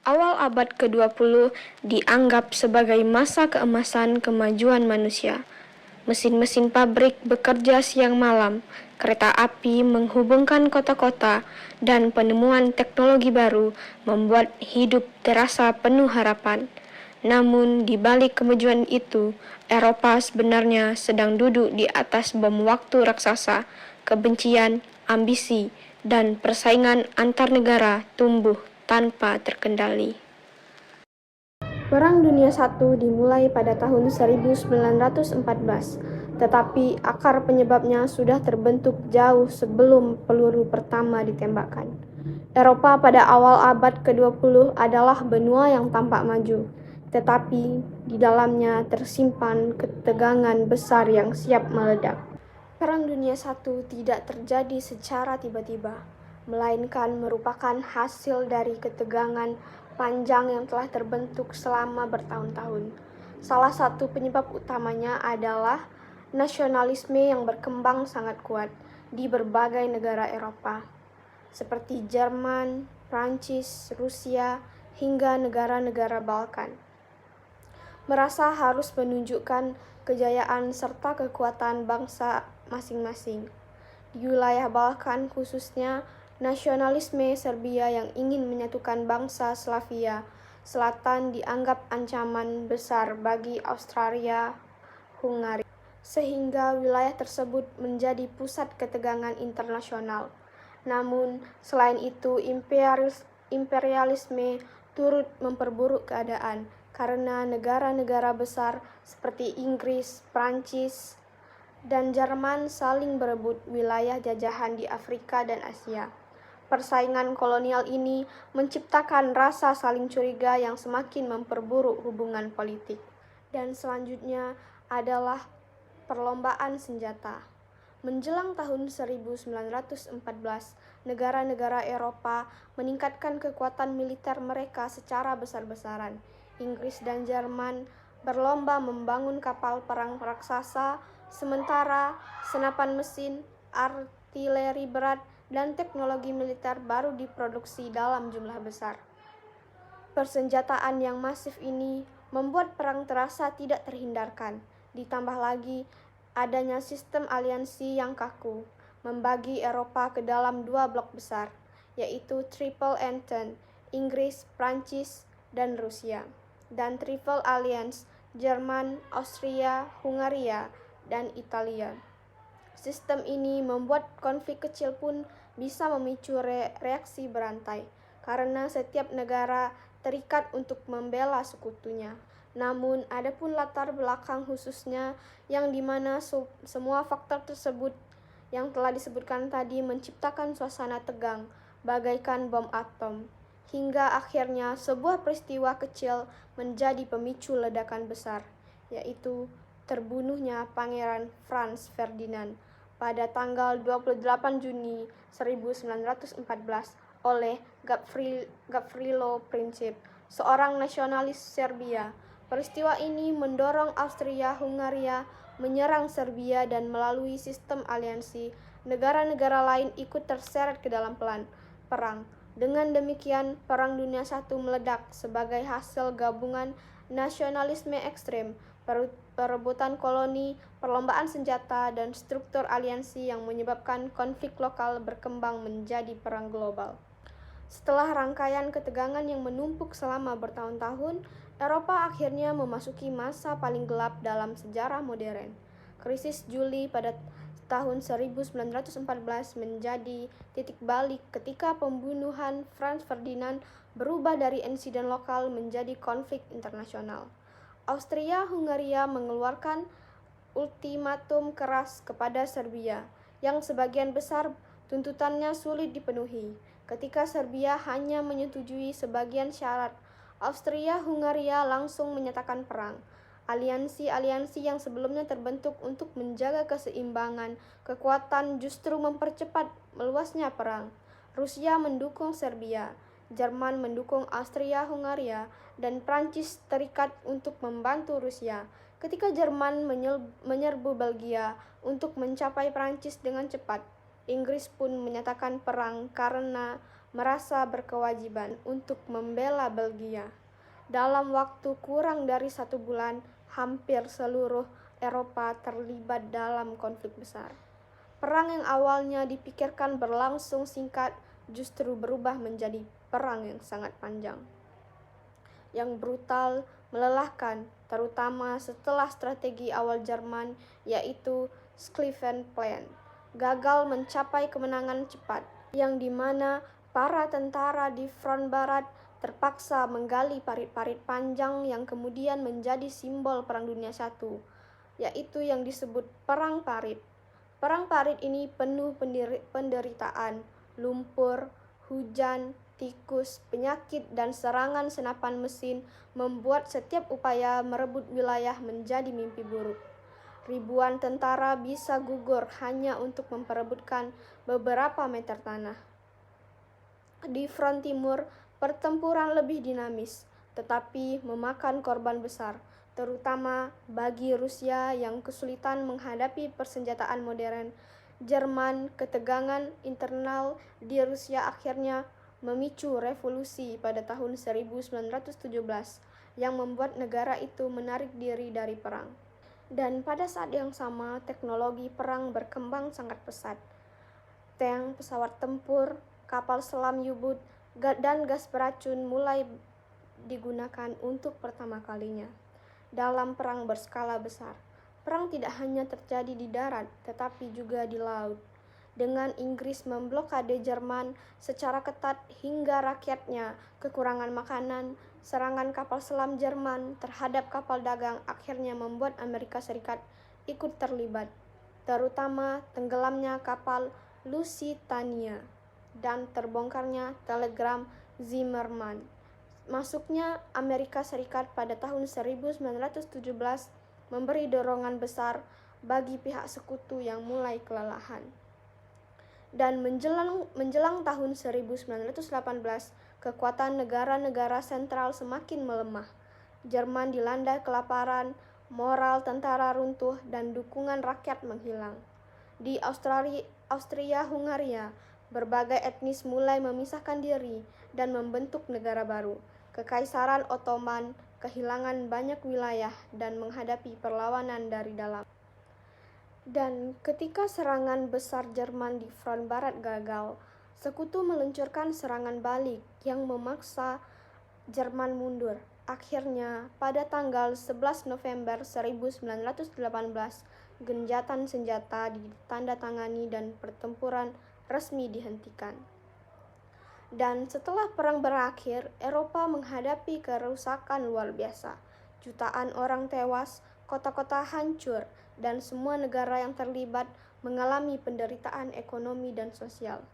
awal abad ke-20 dianggap sebagai masa keemasan kemajuan manusia. Mesin-mesin pabrik bekerja siang malam, kereta api menghubungkan kota-kota, dan penemuan teknologi baru membuat hidup terasa penuh harapan. Namun, di balik kemajuan itu, Eropa sebenarnya sedang duduk di atas bom waktu raksasa, kebencian, ambisi, dan persaingan antar negara tumbuh tanpa terkendali. Perang Dunia I dimulai pada tahun 1914, tetapi akar penyebabnya sudah terbentuk jauh sebelum peluru pertama ditembakkan. Eropa pada awal abad ke-20 adalah benua yang tampak maju, tetapi di dalamnya tersimpan ketegangan besar yang siap meledak. Perang Dunia I tidak terjadi secara tiba-tiba, melainkan merupakan hasil dari ketegangan panjang yang telah terbentuk selama bertahun-tahun. Salah satu penyebab utamanya adalah nasionalisme yang berkembang sangat kuat di berbagai negara Eropa, seperti Jerman, Prancis, Rusia, hingga negara-negara Balkan. Merasa harus menunjukkan kejayaan serta kekuatan bangsa masing-masing. Di wilayah Balkan khususnya, nasionalisme Serbia yang ingin menyatukan bangsa Slavia Selatan dianggap ancaman besar bagi Austria-Hungaria, sehingga wilayah tersebut menjadi pusat ketegangan internasional. Namun, selain itu, imperialisme turut memperburuk keadaan karena negara-negara besar seperti Inggris, Prancis, dan Jerman saling berebut wilayah jajahan di Afrika dan Asia. Persaingan kolonial ini menciptakan rasa saling curiga yang semakin memperburuk hubungan politik. Dan selanjutnya adalah perlombaan senjata. Menjelang tahun 1914, negara-negara Eropa meningkatkan kekuatan militer mereka secara besar-besaran. Inggris dan Jerman berlomba membangun kapal perang raksasa, sementara senapan mesin, artileri berat, dan teknologi militer baru diproduksi dalam jumlah besar. Persenjataan yang masif ini membuat perang terasa tidak terhindarkan. Ditambah lagi adanya sistem aliansi yang kaku, membagi Eropa ke dalam dua blok besar, yaitu Triple Entente, Inggris, Prancis, dan Rusia, dan Triple Alliance, Jerman, Austria, Hungaria, dan Italia. Sistem ini membuat konflik kecil pun bisa memicu reaksi berantai, karena setiap negara terikat untuk membela sekutunya. Namun, ada pun latar belakang khususnya yang dimana semua faktor tersebut yang telah disebutkan tadi menciptakan suasana tegang, bagaikan bom atom, hingga akhirnya sebuah peristiwa kecil menjadi pemicu ledakan besar, yaitu terbunuhnya Pangeran Franz Ferdinand pada tanggal 28 Juni 1914 oleh Gavrilo Princip, seorang nasionalis Serbia. Peristiwa ini mendorong Austria-Hungaria menyerang Serbia dan melalui sistem aliansi, negara-negara lain ikut terseret ke dalam perang. Dengan demikian, Perang Dunia I meledak sebagai hasil gabungan nasionalisme ekstrem, perebutan koloni, perlombaan senjata, dan struktur aliansi yang menyebabkan konflik lokal berkembang menjadi perang global. Setelah rangkaian ketegangan yang menumpuk selama bertahun-tahun, Eropa akhirnya memasuki masa paling gelap dalam sejarah modern. Krisis Juli pada tahun 1914 menjadi titik balik ketika pembunuhan Franz Ferdinand berubah dari insiden lokal menjadi konflik internasional. Austria-Hungaria mengeluarkan ultimatum keras kepada Serbia, yang sebagian besar tuntutannya sulit dipenuhi. Ketika Serbia hanya menyetujui sebagian syarat, Austria-Hungaria langsung menyatakan perang. Aliansi-aliansi yang sebelumnya terbentuk untuk menjaga keseimbangan kekuatan justru mempercepat meluasnya perang. Rusia mendukung Serbia, Jerman mendukung Austria-Hungaria, dan Prancis terikat untuk membantu Rusia. Ketika Jerman menyerbu Belgia untuk mencapai Prancis dengan cepat, Inggris pun menyatakan perang karena merasa berkewajiban untuk membela Belgia. Dalam waktu kurang dari 1 bulan, hampir seluruh Eropa terlibat dalam konflik besar. Perang yang awalnya dipikirkan berlangsung singkat justru berubah menjadi perang yang sangat panjang, yang brutal, melelahkan, terutama setelah strategi awal Jerman, yaitu Schlieffen Plan, gagal mencapai kemenangan cepat, yang dimana para tentara di front barat terpaksa menggali parit-parit panjang yang kemudian menjadi simbol Perang Dunia I, yaitu yang disebut Perang Parit. Perang parit ini penuh penderitaan, lumpur, hujan, tikus, penyakit, dan serangan senapan mesin membuat setiap upaya merebut wilayah menjadi mimpi buruk. Ribuan tentara bisa gugur hanya untuk memperebutkan beberapa meter tanah. Di front timur, pertempuran lebih dinamis, tetapi memakan korban besar, terutama bagi Rusia yang kesulitan menghadapi persenjataan modern. Jerman, ketegangan internal di Rusia akhirnya memicu revolusi pada tahun 1917 yang membuat negara itu menarik diri dari perang. Dan pada saat yang sama, teknologi perang berkembang sangat pesat. Tank, pesawat tempur, kapal selam U-boot, dan gas beracun mulai digunakan untuk pertama kalinya dalam perang berskala besar. Perang tidak hanya terjadi di darat, tetapi juga di laut, dengan Inggris memblokade Jerman secara ketat hingga rakyatnya kekurangan makanan. Serangan kapal selam Jerman terhadap kapal dagang akhirnya membuat Amerika Serikat ikut terlibat, terutama tenggelamnya kapal Lusitania dan terbongkarnya telegram Zimmermann. Masuknya Amerika Serikat pada tahun 1917 memberi dorongan besar bagi pihak sekutu yang mulai kelelahan. Dan menjelang tahun 1918, kekuatan negara-negara sentral semakin melemah. Jerman dilanda kelaparan, moral tentara runtuh, dan dukungan rakyat menghilang. Di Austria-Hungaria, berbagai etnis mulai memisahkan diri dan membentuk negara baru. Kekaisaran Ottoman kehilangan banyak wilayah dan menghadapi perlawanan dari dalam. Dan ketika serangan besar Jerman di front barat gagal, sekutu meluncurkan serangan balik yang memaksa Jerman mundur. Akhirnya, pada tanggal 11 November 1918, gencatan senjata ditandatangani dan pertempuran resmi dihentikan. Dan setelah perang berakhir, Eropa menghadapi kerusakan luar biasa. Jutaan orang tewas, kota-kota hancur, dan semua negara yang terlibat mengalami penderitaan ekonomi dan sosial.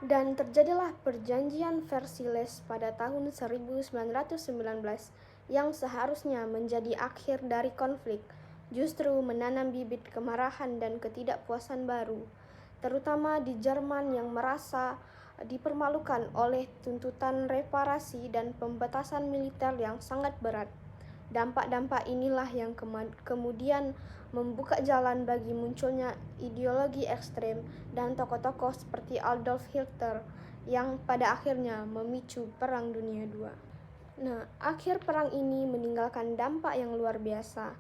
Dan terjadilah perjanjian Versailles pada tahun 1919 yang seharusnya menjadi akhir dari konflik, justru menanam bibit kemarahan dan ketidakpuasan baru, terutama di Jerman yang merasa dipermalukan oleh tuntutan reparasi dan pembatasan militer yang sangat berat. Dampak-dampak inilah yang kemudian membuka jalan bagi munculnya ideologi ekstrem dan tokoh-tokoh seperti Adolf Hitler yang pada akhirnya memicu Perang Dunia II. Nah, akhir perang ini meninggalkan dampak yang luar biasa,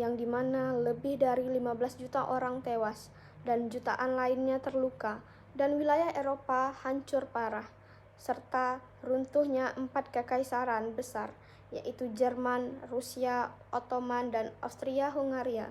yang dimana lebih dari 15 juta orang tewas dan jutaan lainnya terluka, dan wilayah Eropa hancur parah, serta runtuhnya 4 kekaisaran besar, yaitu Jerman, Rusia, Ottoman, dan Austria-Hungaria.